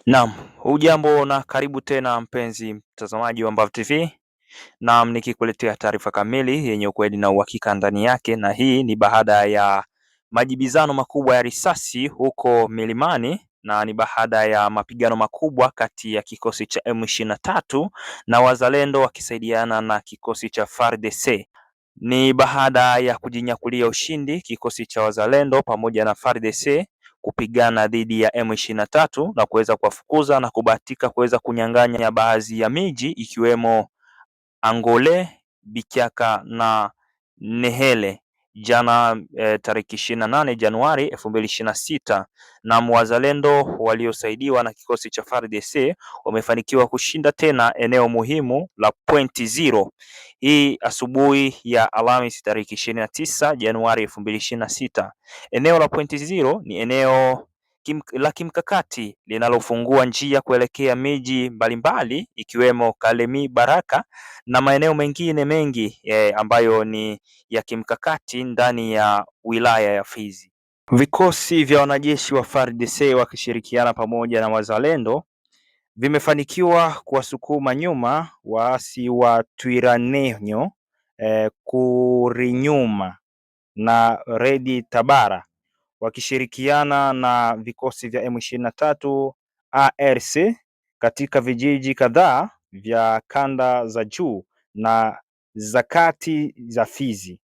Naam, hujambo na karibu tena mpenzi mtazamaji wa Mbavu TV. Naam, nikikuletea taarifa kamili yenye ukweli na uhakika ndani yake, na hii ni baada ya majibizano makubwa ya risasi huko milimani, na ni baada ya mapigano makubwa kati ya kikosi cha M23 na wazalendo wakisaidiana na kikosi cha FARDC. Ni baada ya kujinyakulia ushindi kikosi cha wazalendo pamoja na FARDC kupigana dhidi ya M23 na kuweza kuwafukuza na kubahatika kuweza kunyang'anya baadhi ya miji ikiwemo Angole, Bichaka na Nehele jana tarehe 28 Januari 2026, na wazalendo waliosaidiwa na kikosi cha FARDC wamefanikiwa kushinda tena eneo muhimu la Point Zero hii asubuhi ya Alhamisi tarehe 29 Januari 2026. Eneo la Point Zero ni eneo la kimkakati linalofungua njia kuelekea miji mbalimbali ikiwemo Kalemi, Baraka na maeneo mengine mengi ambayo ni ya kimkakati ndani ya wilaya ya Fizi. Vikosi vya wanajeshi wa FARDC wakishirikiana pamoja na wazalendo vimefanikiwa kuwasukuma nyuma waasi wa Twirwaneho, Kurinyuma na Redi Tabara wakishirikiana na vikosi vya M23 ARC katika vijiji kadhaa vya kanda za juu na za kati za Fizi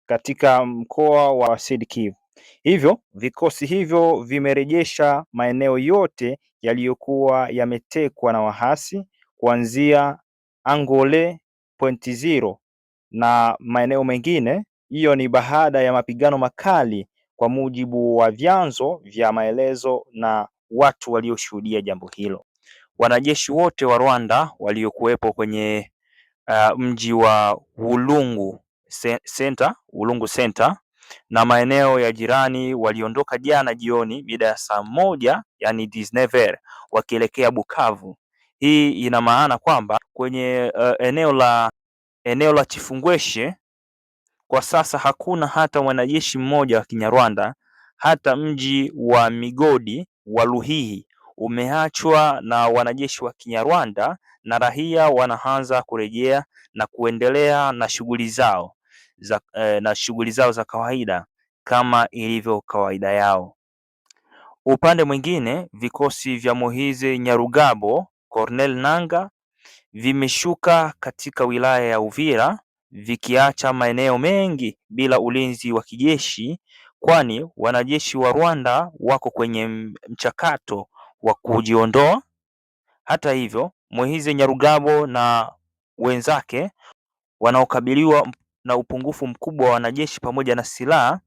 katika mkoa wa Sud Kivu. Hivyo vikosi hivyo vimerejesha maeneo yote yaliyokuwa yametekwa na waasi kuanzia Angole, Point Zero na maeneo mengine. Hiyo ni baada ya mapigano makali kwa mujibu wa vyanzo vya maelezo na watu walioshuhudia jambo hilo. Wanajeshi wote wa Rwanda waliokuwepo kwenye mji wa Ulungu Center na maeneo ya jirani waliondoka jana jioni mida ya saa moja, yani 19h wakielekea Bukavu. Hii ina maana kwamba kwenye eneo la Chifungweshe kwa sasa hakuna hata mwanajeshi mmoja wa Kinyarwanda. Hata mji wa Migodi wa Luhihi umeachwa na wanajeshi wa Kinyarwanda na raia wanaanza kurejea na kuendelea na shughuli zao za kawaida kama ilivyo kawaida yao. Upande mwingine, vikosi vya Moise Nyarugabo, Corneille Nangaa vimeshuka katika wilaya ya Uvira vikiacha maeneo mengi bila ulinzi wa kijeshi, kwani wanajeshi wa Rwanda wako kwenye mchakato wa kujiondoa. Hata hivyo, Moise Nyarugabo na wenzake wanaokabiliwa na upungufu mkubwa wa wanajeshi pamoja na silaha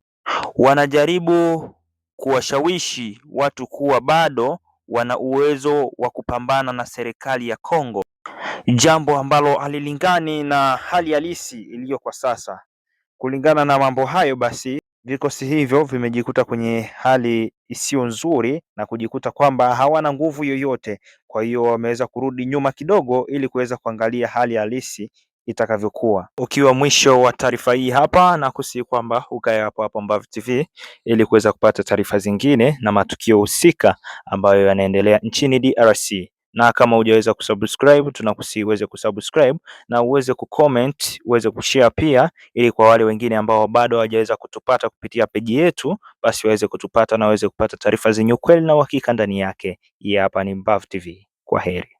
wanajaribu kuwashawishi watu kuwa bado wana uwezo wa kupambana na serikali ya Kongo, jambo ambalo halilingani na hali halisi iliyo kwa sasa. Kulingana na mambo hayo basi, vikosi hivyo vimejikuta kwenye hali isiyo nzuri na kujikuta kwamba hawana nguvu yoyote. Kwa hiyo wameweza kurudi nyuma kidogo ili kuweza kuangalia hali halisi itakavyokuwa. Ukiwa mwisho wa taarifa hii hapa, na kusihi kwamba ukae hapo Mbavu TV ili kuweza kupata taarifa zingine na matukio husika ambayo yanaendelea nchini DRC. Na kama hujaweza kusubscribe, tunakusihi uweze kusubscribe na uweze kucomment, uweze kushare pia, ili kwa wale wengine ambao bado hawajaweza kutupata kupitia peji yetu, basi waweze kutupata na waweze kupata taarifa zenye ukweli na uhakika ndani yake. Hii hapa ni Mbavu TV. Kwaheri.